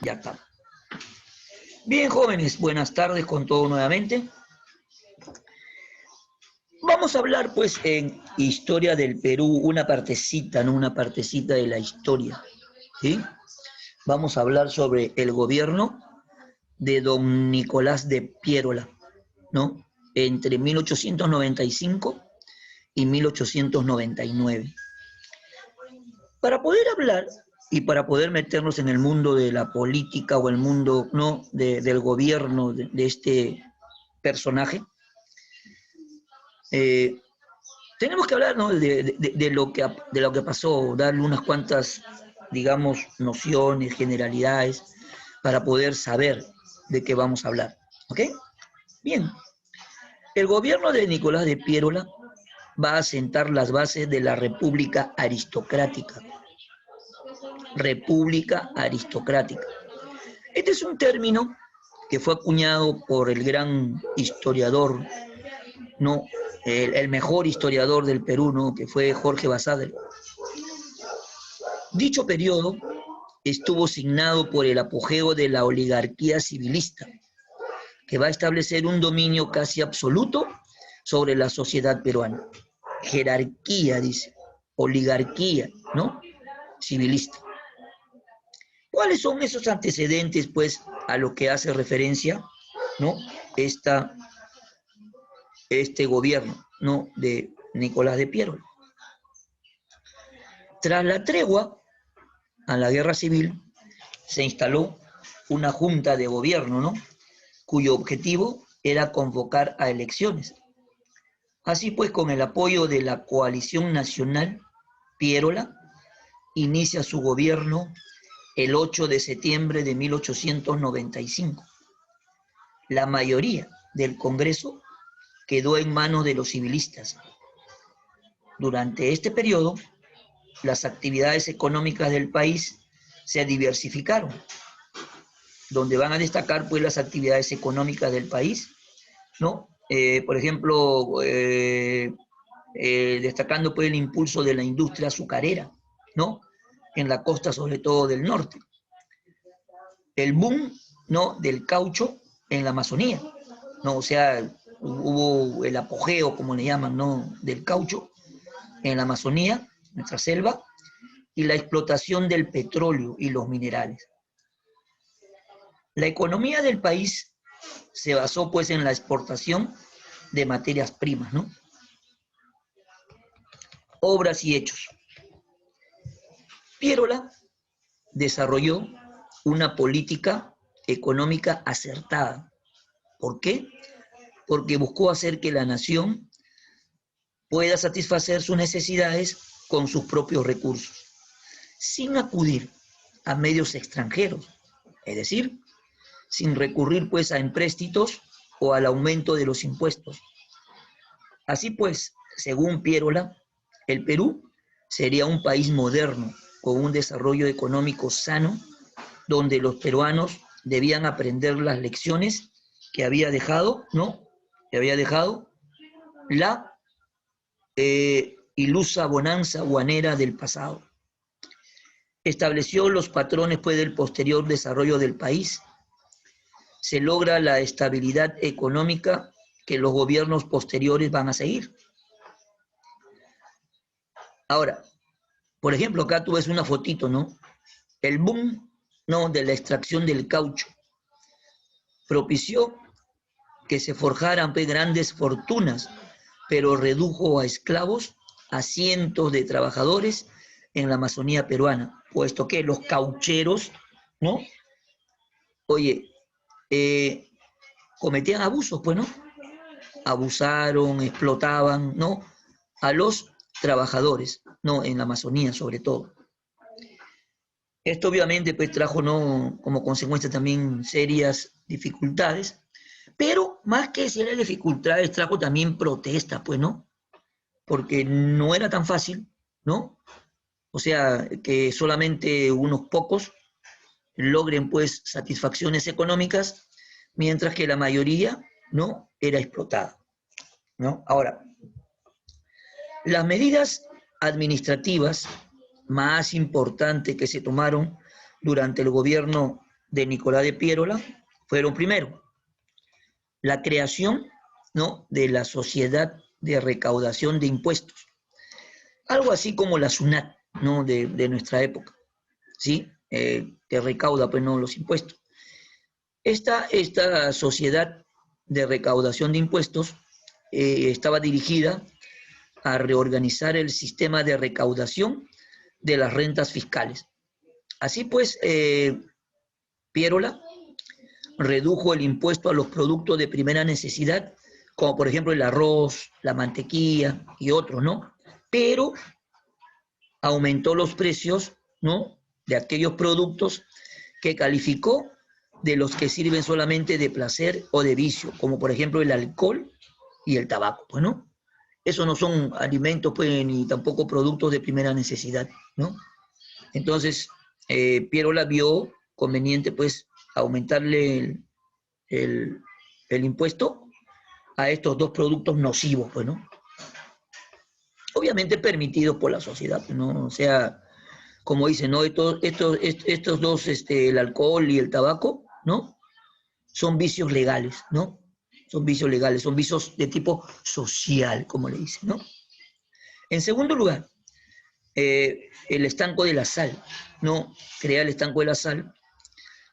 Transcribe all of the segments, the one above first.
Ya está. Bien, jóvenes, buenas tardes con todo nuevamente. Vamos a hablar, pues, en Historia del Perú, una partecita, ¿no? Una partecita de la historia, ¿sí? Vamos a hablar sobre el gobierno de don Nicolás de Piérola, ¿no? Entre 1895 y 1899. Para poder hablar y para poder meternos en el mundo de la política o el mundo, ¿no? del gobierno de este personaje, eh, tenemos que hablar, ¿no? de lo que pasó, darle unas cuantas, digamos, nociones, generalidades, para poder saber de qué vamos a hablar. ¿Ok? Bien. El gobierno de Nicolás de Piérola va a sentar las bases de la República Aristocrática. República Aristocrática. Este es un término que fue acuñado por el gran historiador, ¿no? El mejor historiador del Perú, ¿no? Que fue Jorge Basadre. Dicho periodo estuvo signado por el apogeo de la oligarquía civilista, que va a establecer un dominio casi absoluto sobre la sociedad peruana. Jerarquía, dice, oligarquía, ¿no? Civilista. ¿Cuáles son esos antecedentes, pues, a lo que hace referencia, ¿no? Este gobierno, ¿no? De Nicolás de Piérola. Tras la tregua a la guerra civil, se instaló una junta de gobierno, ¿no? Cuyo objetivo era convocar a elecciones. Así pues, con el apoyo de la coalición nacional, Piérola inicia su gobierno el 8 de septiembre de 1895. La mayoría del Congreso quedó en manos de los civilistas. Durante este periodo, las actividades económicas del país se diversificaron, donde van a destacar, pues, las actividades económicas del país, ¿no? Por ejemplo, destacando, pues, el impulso de la industria azucarera, ¿no? En la costa, sobre todo del norte. El boom, ¿no? Del caucho en la Amazonía, ¿no? O sea, hubo el apogeo, como le llaman, ¿no? Del caucho en la Amazonía, nuestra selva, y la explotación del petróleo y los minerales. La economía del país se basó, pues, en la exportación de materias primas, ¿no? Obras y hechos. Piérola desarrolló una política económica acertada. ¿Por qué? Porque buscó hacer que la nación pueda satisfacer sus necesidades con sus propios recursos, sin acudir a medios extranjeros, es decir, sin recurrir, pues, a empréstitos o al aumento de los impuestos. Así pues, según Piérola, el Perú sería un país moderno, con un desarrollo económico sano, donde los peruanos debían aprender las lecciones que había dejado, ¿no? Que había dejado la ilusa bonanza guanera del pasado. Estableció los patrones, pues, del posterior desarrollo del país. Se logra la estabilidad económica que los gobiernos posteriores van a seguir. Ahora, por ejemplo, acá tú ves una fotito, ¿no? El boom, ¿no? De la extracción del caucho propició que se forjaran, pues, grandes fortunas, pero redujo a esclavos a cientos de trabajadores en la Amazonía peruana, puesto que los caucheros, ¿no? Oye, eh, cometían abusos, pues, ¿no? Abusaron, explotaban, ¿no? A los trabajadores, ¿no? En la Amazonía, sobre todo. Esto obviamente, pues, trajo, ¿no? Como consecuencia también serias dificultades, pero más que serias dificultades trajo también protestas, pues, ¿no? Porque no era tan fácil, ¿no? O sea, que solamente unos pocos logren, pues, satisfacciones económicas, mientras que la mayoría, ¿no? Era explotada, ¿no? Ahora, las medidas administrativas más importantes que se tomaron durante el gobierno de Nicolás de Piérola fueron primero la creación, ¿no?, de la Sociedad de Recaudación de Impuestos, algo así como la SUNAT, ¿no?, de nuestra época, ¿sí? Que recauda, pues, no, los impuestos. Esta Sociedad de Recaudación de Impuestos estaba dirigida a reorganizar el sistema de recaudación de las rentas fiscales. Así pues, Piérola redujo el impuesto a los productos de primera necesidad, como por ejemplo el arroz, la mantequilla y otros, ¿no? Pero aumentó los precios, ¿no?, de aquellos productos que calificó de los que sirven solamente de placer o de vicio, como por ejemplo el alcohol y el tabaco, pues, ¿no? Esos no son alimentos, pues, ni tampoco productos de primera necesidad, ¿no? Entonces, Piérola vio conveniente, pues, aumentarle el, el impuesto a estos dos productos nocivos, pues, ¿no? Obviamente permitidos por la sociedad, ¿no? O sea, como dicen, ¿no? Estos dos, el alcohol y el tabaco, ¿no?, son vicios legales, ¿no? Son vicios legales, son vicios de tipo social, como le dicen, ¿no? En segundo lugar, el estanco de la sal, ¿no? Crea el estanco de la sal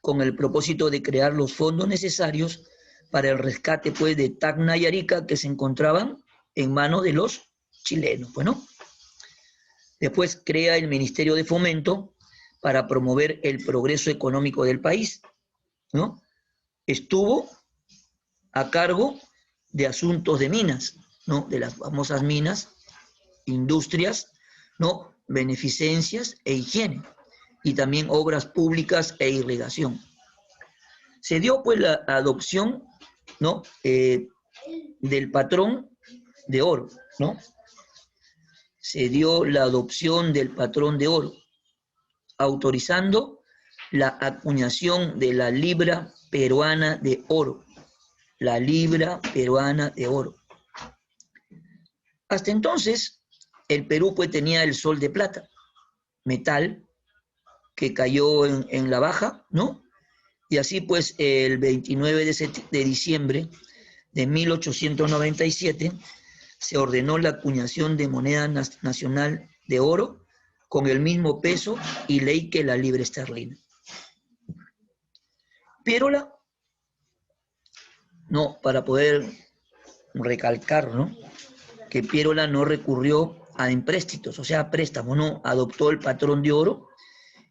con el propósito de crear los fondos necesarios para el rescate, pues, de Tacna y Arica, que se encontraban en manos de los chilenos, pues, ¿no? Después crea el Ministerio de Fomento para promover el progreso económico del país, ¿no? Estuvo a cargo de asuntos de minas, ¿no?, de las famosas minas, industrias, ¿no?, beneficencias e higiene, y también obras públicas e irrigación. Se dio, pues, la adopción, ¿no?, del patrón de oro, ¿no? Se dio la adopción del patrón de oro, autorizando la acuñación de la libra peruana de oro, la libra peruana de oro. Hasta entonces, el Perú, pues, tenía el sol de plata, metal que cayó en la baja, ¿no? Y así pues el 29 de diciembre de 1897 se ordenó la acuñación de moneda nacional de oro con el mismo peso y ley que la libra esterlina. Piérola, no, para poder recalcar, ¿no?, que Piérola no recurrió a empréstitos, o sea, a préstamos, no, adoptó el patrón de oro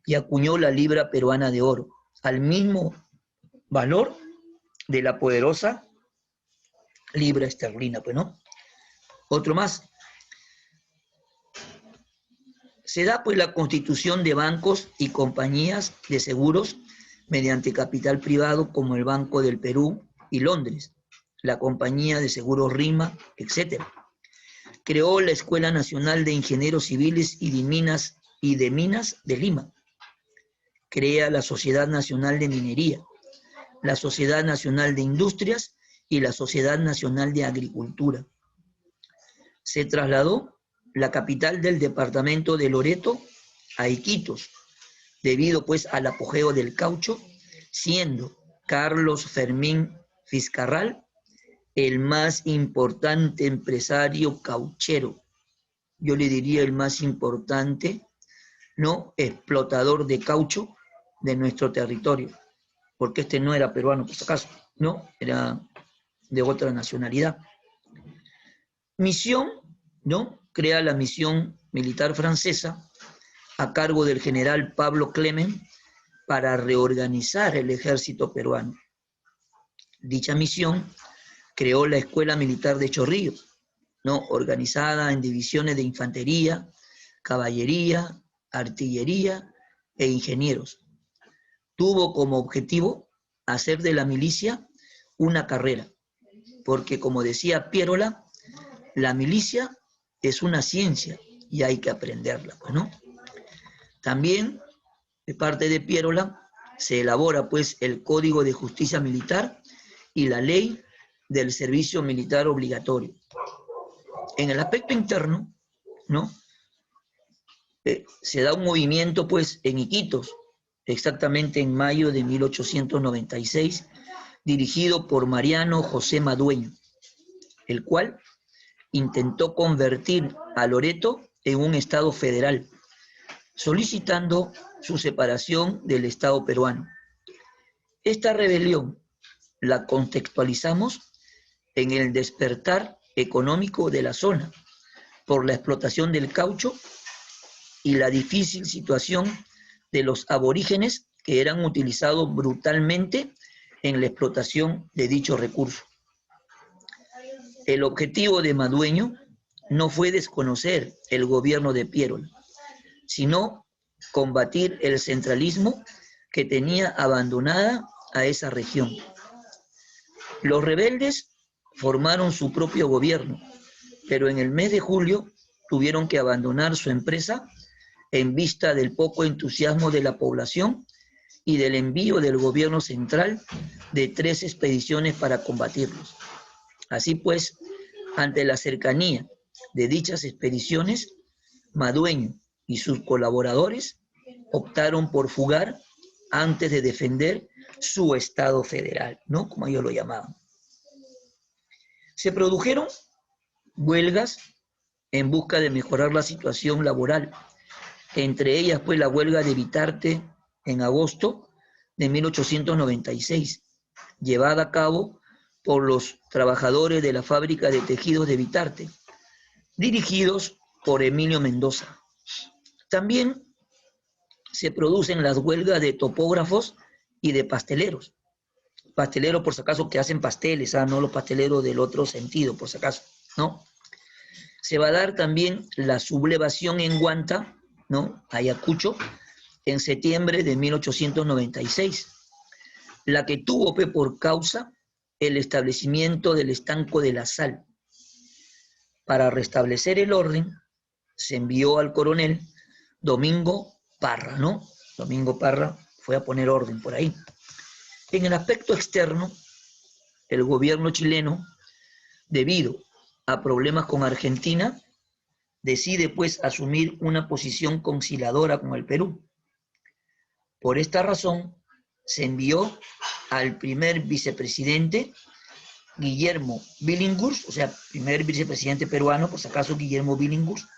y acuñó la libra peruana de oro al mismo valor de la poderosa libra esterlina, pues, ¿no? Otro más. Se da, pues, la constitución de bancos y compañías de seguros mediante capital privado, como el Banco del Perú y Londres, la Compañía de Seguros Rima, etc. Creó la Escuela Nacional de Ingenieros Civiles y de Minas de Lima. Crea la Sociedad Nacional de Minería, la Sociedad Nacional de Industrias y la Sociedad Nacional de Agricultura. Se trasladó la capital del departamento de Loreto a Iquitos, debido pues al apogeo del caucho, siendo Carlos Fermín Fiscarral el más importante empresario cauchero. Yo le diría el más importante, ¿no?, explotador de caucho de nuestro territorio, porque este no era peruano, por si acaso, ¿no? Era de otra nacionalidad. Misión, ¿no? Crea la misión militar francesa a cargo del general Pablo Clement para reorganizar el ejército peruano. Dicha misión creó la Escuela Militar de Chorrillos, ¿no?, organizada en divisiones de infantería, caballería, artillería e ingenieros. Tuvo como objetivo hacer de la milicia una carrera, porque, como decía Piérola, la milicia es una ciencia y hay que aprenderla, ¿no? También, de parte de Piérola, se elabora pues el Código de Justicia Militar y la Ley del Servicio Militar Obligatorio. En el aspecto interno, ¿no?, se da un movimiento pues en Iquitos, exactamente en mayo de 1896, dirigido por Mariano José Madueño, el cual intentó convertir a Loreto en un estado federal, solicitando su separación del Estado peruano. Esta rebelión la contextualizamos en el despertar económico de la zona por la explotación del caucho y la difícil situación de los aborígenes que eran utilizados brutalmente en la explotación de dicho recurso. El objetivo de Madueño no fue desconocer el gobierno de Pierola, sino combatir el centralismo que tenía abandonada a esa región. Los rebeldes formaron su propio gobierno, pero en el mes de julio tuvieron que abandonar su empresa en vista del poco entusiasmo de la población y del envío del gobierno central de 3 expediciones para combatirlos. Así pues, ante la cercanía de dichas expediciones, Madueño y sus colaboradores optaron por fugar antes de defender su estado federal, ¿no? Como ellos lo llamaban. Se produjeron huelgas en busca de mejorar la situación laboral, entre ellas pues la huelga de Vitarte en agosto de 1896, llevada a cabo por los trabajadores de la fábrica de tejidos de Vitarte, dirigidos por Emilio Mendoza. También se producen las huelgas de topógrafos y de pasteleros. Pasteleros, por si acaso, que hacen pasteles, no los pasteleros del otro sentido, por si acaso, ¿no? Se va a dar también la sublevación en Huanta, ¿no? Ayacucho, en septiembre de 1896, la que tuvo por causa el establecimiento del estanco de la sal. Para restablecer el orden, se envió al coronel Domingo Parra, ¿no? Domingo Parra fue a poner orden por ahí. En el aspecto externo, el gobierno chileno, debido a problemas con Argentina, decide pues asumir una posición conciliadora con el Perú. Por esta razón, se envió al primer vicepresidente Guillermo Billinghurst, o sea, primer vicepresidente peruano, por si acaso Guillermo Billinghurst,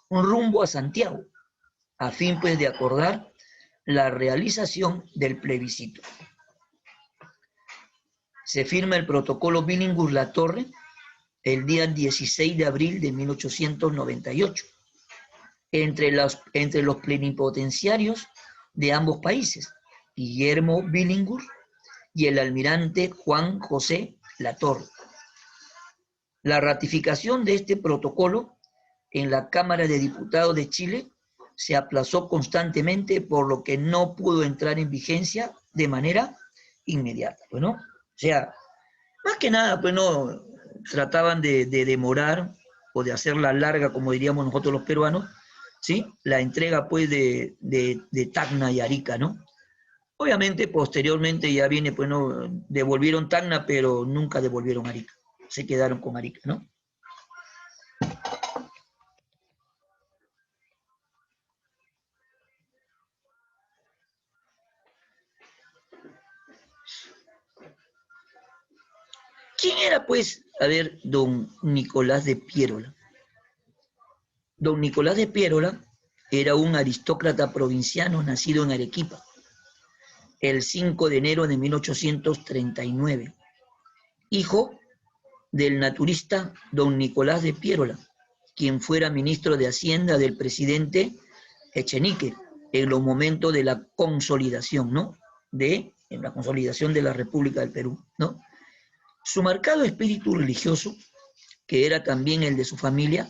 un rumbo a Santiago, a fin pues de acordar la realización del plebiscito. Se firma el protocolo Billinghurst-La Torre el día 16 de abril de 1898 entre los plenipotenciarios de ambos países, Guillermo Billinghurst y el almirante Juan José Latorre. La ratificación de este protocolo en la Cámara de Diputados de Chile se aplazó constantemente, por lo que no pudo entrar en vigencia de manera inmediata. Bueno, o sea, más que nada, pues no trataban de demorar o de hacerla larga, como diríamos nosotros los peruanos, ¿sí? La entrega pues de Tacna y Arica, ¿no? Obviamente, posteriormente ya viene, pues no, devolvieron Tacna, pero nunca devolvieron Arica. Se quedaron con Arica, ¿no? ¿Quién era, pues, a ver, don Nicolás de Piérola? Don Nicolás de Piérola era un aristócrata provinciano nacido en Arequipa el 5 de enero de 1839, hijo del naturista don Nicolás de Piérola, quien fuera ministro de Hacienda del presidente Echenique en los momentos de la consolidación, ¿no? En la consolidación de la República del Perú, ¿no? Su marcado espíritu religioso, que era también el de su familia,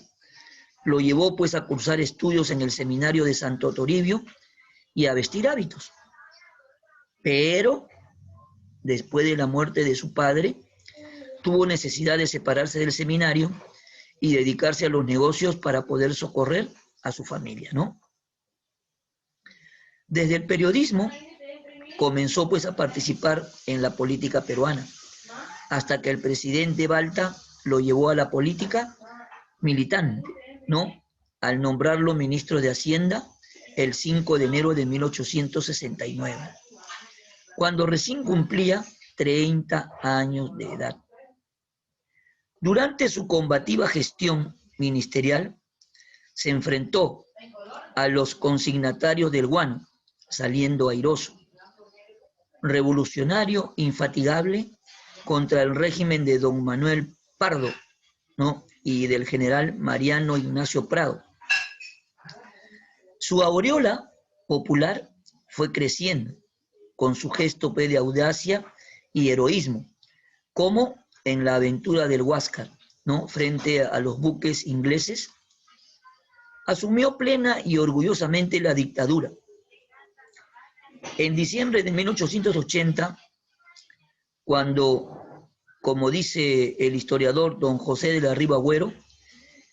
lo llevó pues a cursar estudios en el seminario de Santo Toribio y a vestir hábitos. Pero después de la muerte de su padre, tuvo necesidad de separarse del seminario y dedicarse a los negocios para poder socorrer a su familia, ¿no? Desde el periodismo comenzó pues a participar en la política peruana, hasta que el presidente Balta lo llevó a la política militante, ¿no? Al nombrarlo ministro de Hacienda el 5 de enero de 1869, cuando recién cumplía 30 años de edad. Durante su combativa gestión ministerial, se enfrentó a los consignatarios del guano, saliendo airoso. Revolucionario infatigable contra el régimen de don Manuel Pardo, ¿no? Y del general Mariano Ignacio Prado. Su aureola popular fue creciendo con su gesto de audacia y heroísmo, como en la aventura del Huáscar, ¿no? Frente a los buques ingleses. Asumió plena y orgullosamente la dictadura. En diciembre de 1880, cuando, como dice el historiador don José de la Riva Agüero,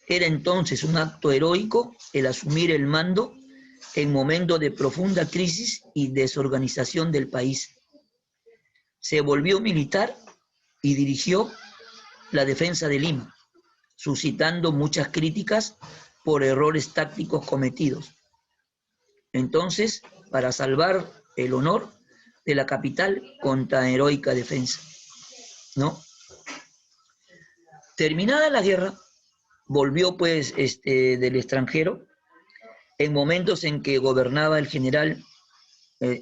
era entonces un acto heroico el asumir el mando en momento de profunda crisis y desorganización del país. Se volvió militar y dirigió la defensa de Lima, suscitando muchas críticas por errores tácticos cometidos. Entonces, para salvar el honor de la capital con tan heroica defensa, ¿no? Terminada la guerra, volvió pues del extranjero en momentos en que gobernaba el general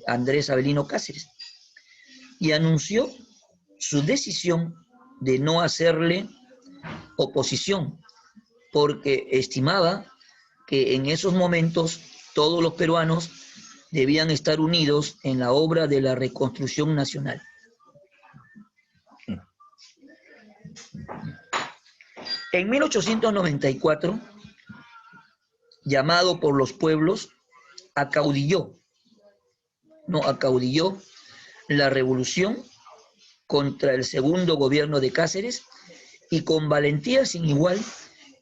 Andrés Avelino Cáceres y anunció su decisión de no hacerle oposición porque estimaba que en esos momentos todos los peruanos debían estar unidos en la obra de la reconstrucción nacional. En 1894, llamado por los pueblos, acaudilló la revolución contra el segundo gobierno de Cáceres y con valentía sin igual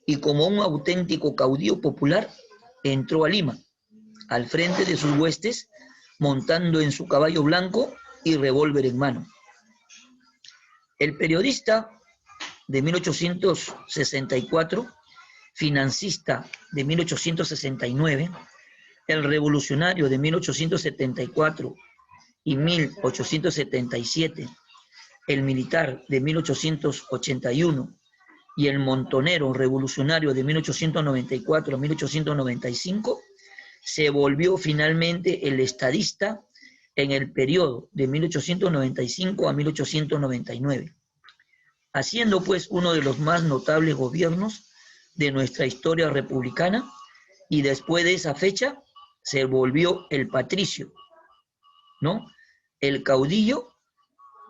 y como un auténtico caudillo popular entró a Lima, al frente de sus huestes, montando en su caballo blanco y revólver en mano. El periodista de 1864, financista de 1869, el revolucionario de 1874 y 1877, el militar de 1881 y el montonero revolucionario de 1894 a 1895, se volvió finalmente el estadista en el periodo de 1895 a 1899, haciendo pues uno de los más notables gobiernos de nuestra historia republicana, y después de esa fecha se volvió el patricio, ¿no? El caudillo,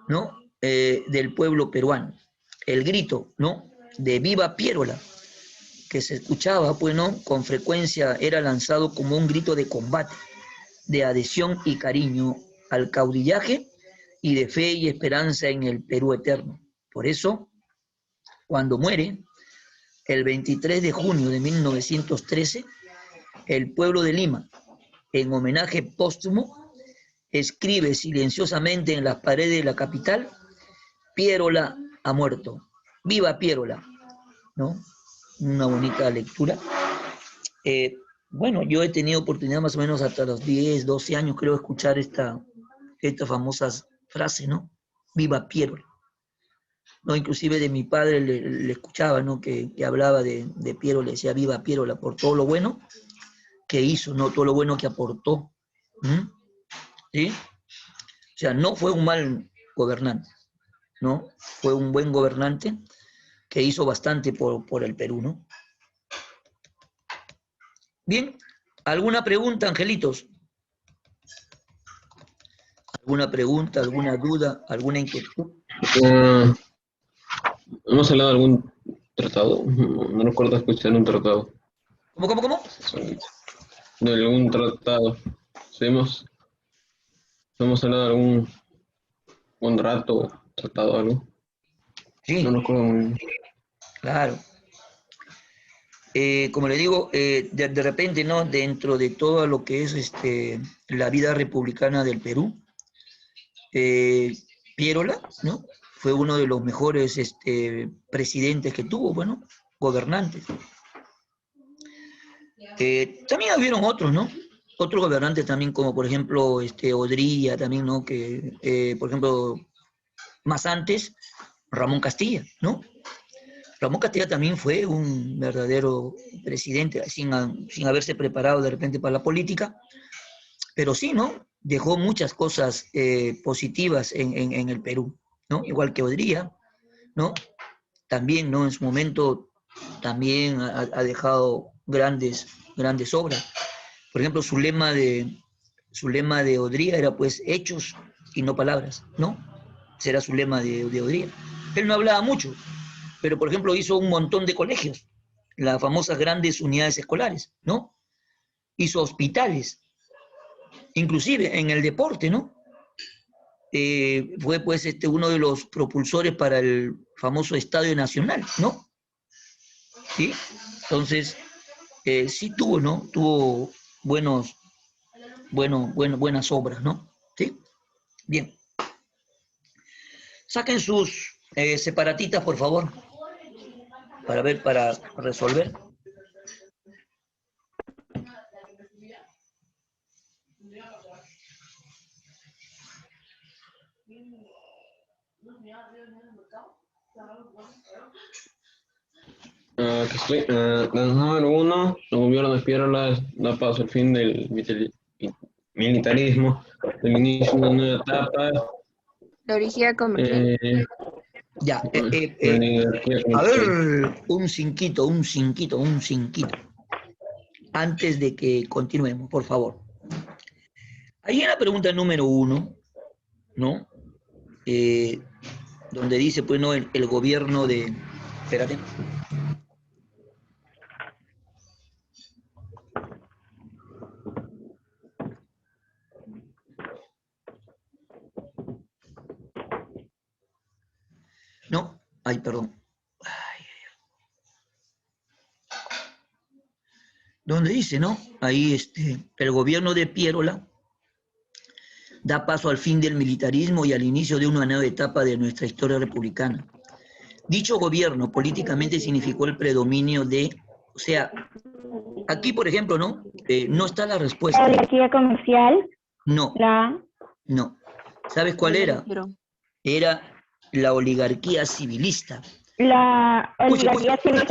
¿no? Del pueblo peruano. El grito, ¿no? De viva Piérola, que se escuchaba, pues, ¿no? Con frecuencia era lanzado como un grito de combate, de adhesión y cariño al caudillaje y de fe y esperanza en el Perú eterno. Por eso, cuando muere, el 23 de junio de 1913, el pueblo de Lima, en homenaje póstumo, escribe silenciosamente en las paredes de la capital: Piérola ha muerto, viva Piérola, ¿no? Una bonita lectura. Bueno, yo he tenido oportunidad más o menos hasta los 10, 12 años, creo, escuchar esta famosa frase, ¿no? Viva Piérola. ¿No? Inclusive de mi padre le escuchaba, ¿no? Que hablaba de Piérola, le decía viva Piérola por todo lo bueno que hizo, ¿no? Todo lo bueno que aportó. ¿Sí? O sea, no fue un mal gobernante, ¿no? Fue un buen gobernante que hizo bastante por el Perú, ¿no? Bien, ¿alguna pregunta, angelitos? ¿Alguna pregunta, alguna duda, alguna inquietud? ¿Hemos hablado de algún tratado? No recuerdo escuchar un tratado. ¿Cómo? De algún tratado. Sí, hemos hablado de algún rato, tratado algo. No Sí, recuerdo muy bien. claro. Como le digo, de repente, ¿no? Dentro de todo lo que es la vida republicana del Perú, Piérola, ¿no? Fue uno de los mejores presidentes que tuvo, bueno, gobernantes. También hubieron otros, ¿no? otros gobernantes también, como por ejemplo Odría también, ¿no? Que, por ejemplo, más antes, Ramón Castilla, ¿no? Ramón Castilla también fue un verdadero presidente, sin haberse preparado de repente para la política, pero sí, ¿no? Dejó muchas cosas positivas en el Perú, ¿no? Igual que Odría, ¿no? También, ¿no? En su momento también ha dejado grandes obras. Por ejemplo, su lema de Odría era pues hechos y no palabras, ¿no? Ese era su lema de Odría. Él no hablaba mucho, pero por ejemplo hizo un montón de colegios, las famosas grandes unidades escolares, ¿no? Hizo hospitales, inclusive en el deporte, ¿no? Fue pues uno de los propulsores para el famoso Estadio Nacional, ¿no? ¿Sí? Entonces, sí tuvo, ¿no? Tuvo buenas obras, ¿no? ¿Sí? Bien. Saquen sus separatitas, por favor, para resolver. Aquí estoy. La número 1, el gobierno de Piérola da paso al fin del militarismo, el inicio de una nueva etapa, La orgía comercial. Ya, la oligarquía a comercial. ver, un cinquito. Antes de que continuemos, por favor. Ahí en la pregunta número 1, ¿no? Donde dice, pues, no, el gobierno de... Espérate. No, ay, perdón. Donde dice, ¿no? Ahí el gobierno de Piérola da paso al fin del militarismo y al inicio de una nueva etapa de nuestra historia republicana. Dicho gobierno políticamente significó el predominio de, o sea, aquí, por ejemplo, ¿no? No está la La respuesta. oligarquía comercial, No, la no. ¿Sabes cuál era? Era la oligarquía civilista. Escuche, oligarquía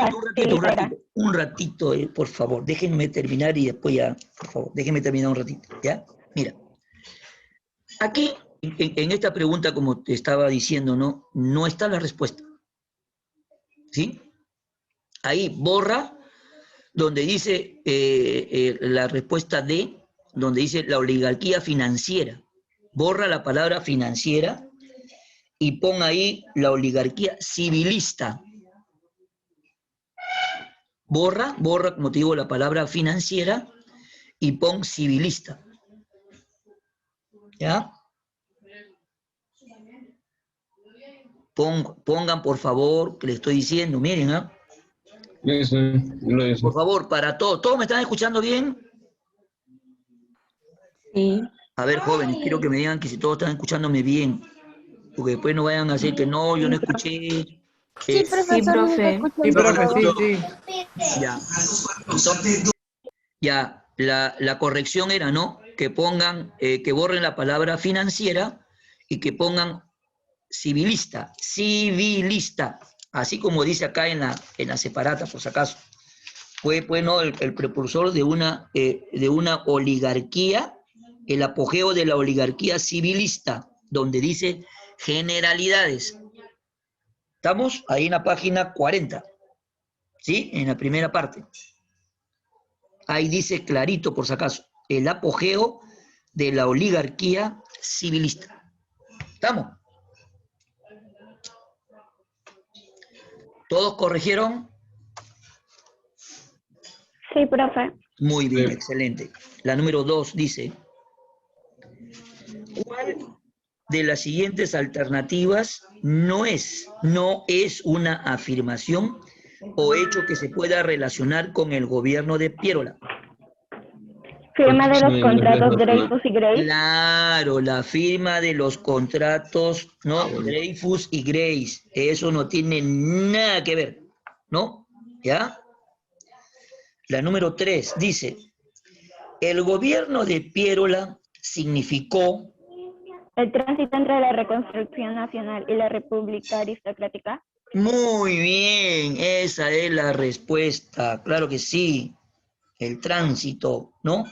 un ratito, por favor. Déjenme terminar y después ya, por favor, déjenme terminar un ratito, ¿ya? Mira, aquí, en esta pregunta, como te estaba diciendo, ¿no? No está la respuesta, ¿sí? Ahí borra donde dice la respuesta D, donde dice la oligarquía financiera. Borra la palabra financiera y pon ahí la oligarquía civilista. Borra, como te digo, la palabra financiera y pon civilista. ¿Ya? Pongan, por favor, que le estoy diciendo, miren, ¿ah? Lo hice. Por favor, para todos. ¿Todos me están escuchando bien? Sí. A ver, jóvenes, quiero que me digan que si todos están escuchándome bien. Porque después no vayan a decir que no, yo no escuché. Sí, profesor, profe. Sí, profe, sí. Ya. Entonces, ya, la corrección era, ¿no? Que pongan, que borren la palabra financiera y que pongan civilista, así como dice acá en la separata, por si acaso. Fue, bueno, el precursor de una oligarquía, el apogeo de la oligarquía civilista, donde dice generalidades. Estamos ahí en la página 40, ¿sí? En la primera parte. Ahí dice clarito, por si acaso, el apogeo de la oligarquía civilista. ¿Estamos? ¿Todos corrigieron? Sí, profe. Muy bien, Sí. excelente. La número 2 dice, ¿cuál de las siguientes alternativas no es una afirmación o hecho que se pueda relacionar con el gobierno de Piérola? Firma de los contratos Dreyfus y Grace. Claro, la firma de los contratos, ¿no? Dreyfus y Grace. Eso no tiene nada que ver, ¿no? ¿Ya? La número 3 dice, El gobierno de Piérola significó, El tránsito entre la reconstrucción nacional y la república aristocrática. muy bien, esa es la respuesta, claro que sí, el tránsito, ¿no?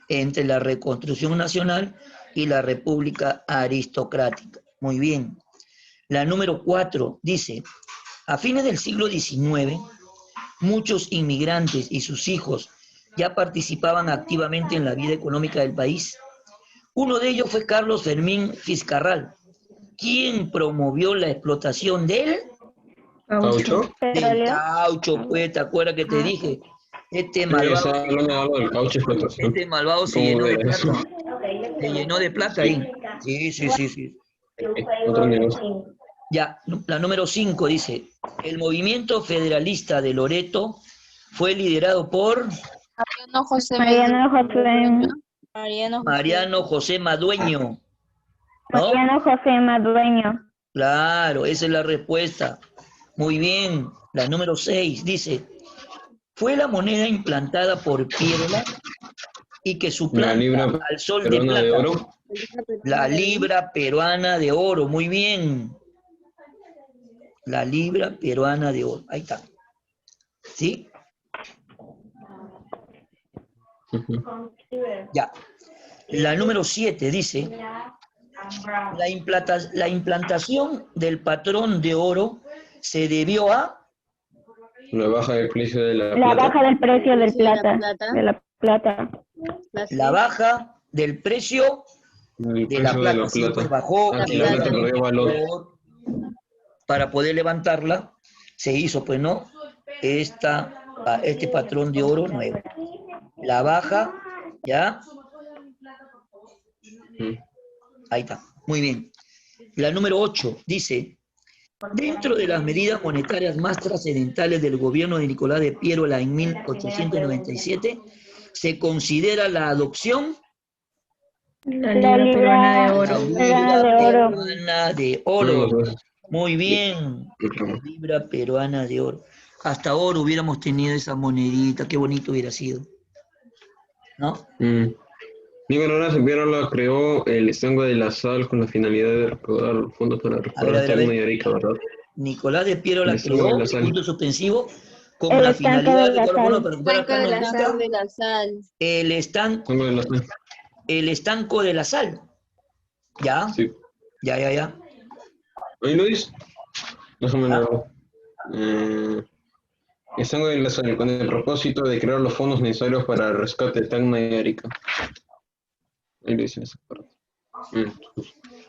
Entre la reconstrucción nacional y la república aristocrática. Muy bien. La número 4 dice, a fines del siglo XIX, muchos inmigrantes y sus hijos ya participaban activamente en la vida económica del país. Uno de ellos fue Carlos Fermín Fiscarral, quien promovió la explotación del ¿Caucho? Petróleo. caucho, pues, ¿te acuerdas que te dije? Este Sí, malvado, estaba hablando de algo del caucho explotación. este malvado se ¿Cómo llenó de era eso? plata. Se llenó de plata ahí. Sí, sí, sí, sí. Otro negocio. Ya, la número 5 dice, el movimiento federalista de Loreto fue liderado por Mariano José Mariano José, Mariano José Madueño, ¿no? Mariano José Madueño. Claro, esa es la respuesta. Muy bien. La número 6 dice, fue la moneda implantada por Piérola y que La suplanta libra al sol de peruana de plata. oro. La libra peruana de oro, muy bien. La libra peruana de oro, ahí está. ¿Sí? Ujú. Ya. La número 7 dice, la implantación del patrón de oro se debió a La baja del precio de la La plata. baja del precio del plata. De la plata. la baja del precio El de la precio de plata. la Sí, pues plata. bajó Ah, que y la plata obviamente perdió valor. para poder levantarla se hizo, pues, ¿no? Este patrón de oro nuevo. La baja, ¿ya? Mm. Ahí está, muy bien. La número 8 dice, dentro de las medidas monetarias más trascendentales del gobierno de Nicolás de Piérola en 1897, se considera la adopción La La libra peruana de libra oro. peruana de oro. peruana de Todas oro. las veces. Muy bien, libra peruana de oro. Hasta ahora hubiéramos tenido esa monedita, qué bonito hubiera sido, ¿no? Mm. Nicolás Piérola creó el estanco de la sal con la finalidad de recaudar fondos para A ver, recuperar a ver, a Tacna ver. y Arica, ¿verdad? Nicolás de El Piérola estanco de creó, la sal. punto suspensivo, con El la estanque finalidad de de la recaudar fondos sal. para recuperar Estanco de la Tacna sal de la sal. el estanco, Estanco de la sal. el estanco de la sal. ¿Ya? Sí. Ya. Ahí lo dice. Déjame ¿Ya? leerlo. Estanco de la sal, con el propósito de crear los fondos necesarios para el rescate de Tacna y Arica. Ahí lo dice en esa parte.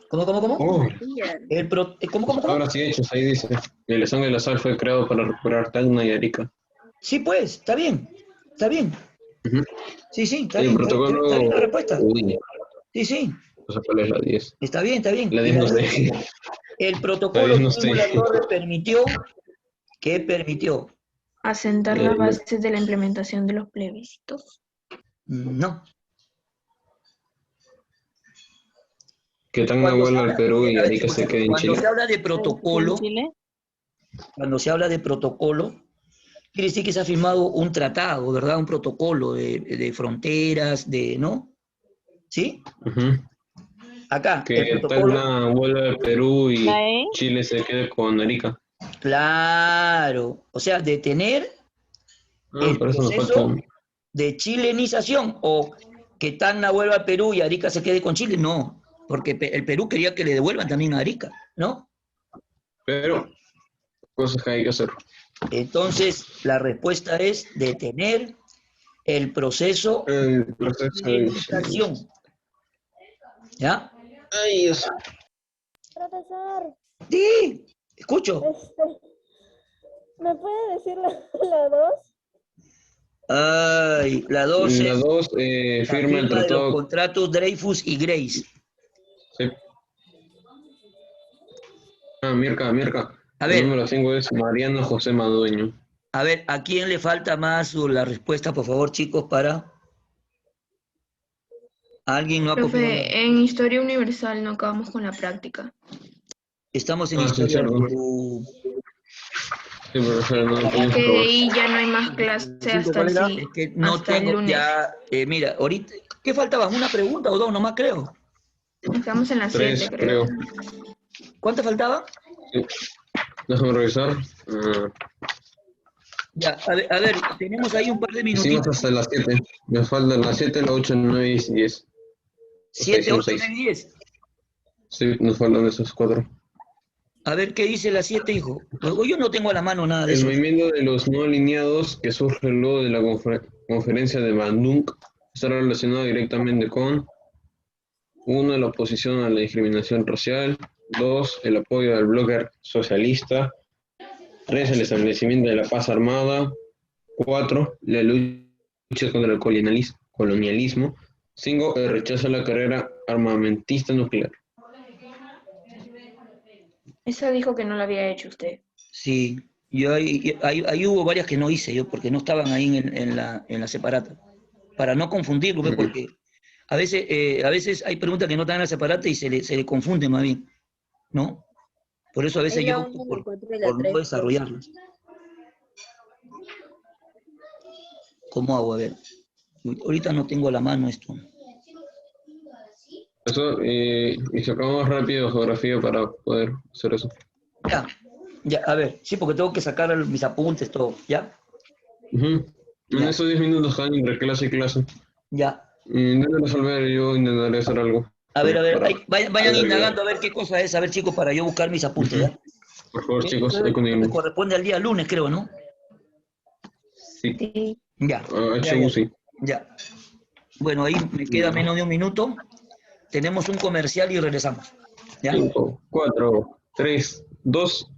¿Cómo? Oh, ¿Cómo? palabras y hechos, ahí dice. El estanco de la sal fue creado para recuperar Tacna y Arica. Sí, pues, está bien. Ujú. Sí, está El bien, protocolo. está bien la respuesta. Uy, Sí, no sé cuál es la 10. está bien. La Y 10 no sé. el La protocolo 10 no sé. Fórmula Torre ¿qué permitió? Asentar las bases de la implementación de los plebiscitos. No. Que Tacna Cuando se vuelva al habla, Perú y a ver, Arica se escúchame, quede en cuando Chile. se habla de ¿En protocolo, Chile? quiere decir que se ha firmado un tratado, ¿verdad? Un protocolo de fronteras, ¿no? ¿Sí? Ujú. Acá, el Que protocolo, Tacna vuelva al Perú y ¿La E? Chile se quede con Arica. claro, o sea, de tener Ah, el por eso nos falta proceso de chilenización o que Tacna vuelva a Perú y Arica se quede con Chile, no, porque el Perú quería que le devuelvan también a Arica, ¿no? pero cosas que hay que hacer. Entonces, la respuesta es detener el proceso El de proceso de chilenización, ¿ya? Ay, eso. Profesor, Sí, escucho. ¿me puede decir la 2? Ay, la 2 La es 2 la firma el firma de los tratado. contratos Dreyfus y Grace. Sí. Ah, Mirka. A El ver, número 5 es Mariano José Madueño. ¿a quién le falta más la respuesta, por favor, chicos, para... ¿Alguien no ha copiado? Profe, en Historia Universal no acabamos con la práctica. Estamos en Ah, sí, Historia del cierto. Perú. Sí, profesor, no Es tenemos que de probar. ahí ya no hay más clase hasta el, ¿cuál era? Es que no hasta el tengo lunes. ya, mira, ahorita, ¿qué faltaba? ¿Una pregunta o dos nomás creo? Estamos en las 3, 7, creo. creo. ¿Cuántas faltaba? Sí. Déjame revisar. Ya, a ver, tenemos ahí un par de Hicimos minutitos. hasta las 7. Me faltan las 7, las 8, 9 y 10. Hasta 7, hicimos 8, 6. 9 y 10. Sí, nos faltan esos 4. A ver, ¿qué dice la 7, hijo? Luego yo no tengo a la mano nada de El eso. movimiento de los no alineados que surge luego de la conferencia de Bandung está relacionado directamente con 1. La oposición a la discriminación racial. 2. El apoyo al bloque socialista. 3. El establecimiento de la paz armada. 4. La lucha contra el colonialismo. 5. El rechazo a la carrera armamentista nuclear. Esa dijo que no la había hecho usted. Sí, yo ahí hubo varias que no hice yo, porque no estaban ahí en la separata. Para no confundirlo, ¿ves? Porque a veces hay preguntas que no están en la separata y se le confunde más bien, ¿no? Por eso a veces Es la yo 1, opto la 4 y la por no 3. desarrollarlas. ¿Cómo hago? A ver, ahorita no tengo a la mano esto. Eso, y sacamos rápido geografía para poder hacer eso. Ya, a ver, sí, porque tengo que sacar mis apuntes, todo, ¿ya? En Ya. esos 10 minutos están entre clase y clase. Ya. Intenten resolver, yo intentaré hacer algo. A ver, Para- vayan indagando a ver qué cosa es, a ver, chicos, para yo buscar mis apuntes, ¿ya? Por favor, chicos, Esto ahí conmigo. corresponde al día lunes, creo, ¿no? Sí, Sí. Ya. HU sí. Ya. Bueno, ahí me queda menos de un minuto. Tenemos un comercial y regresamos. ¿Ya? 5, 4, 3, 2,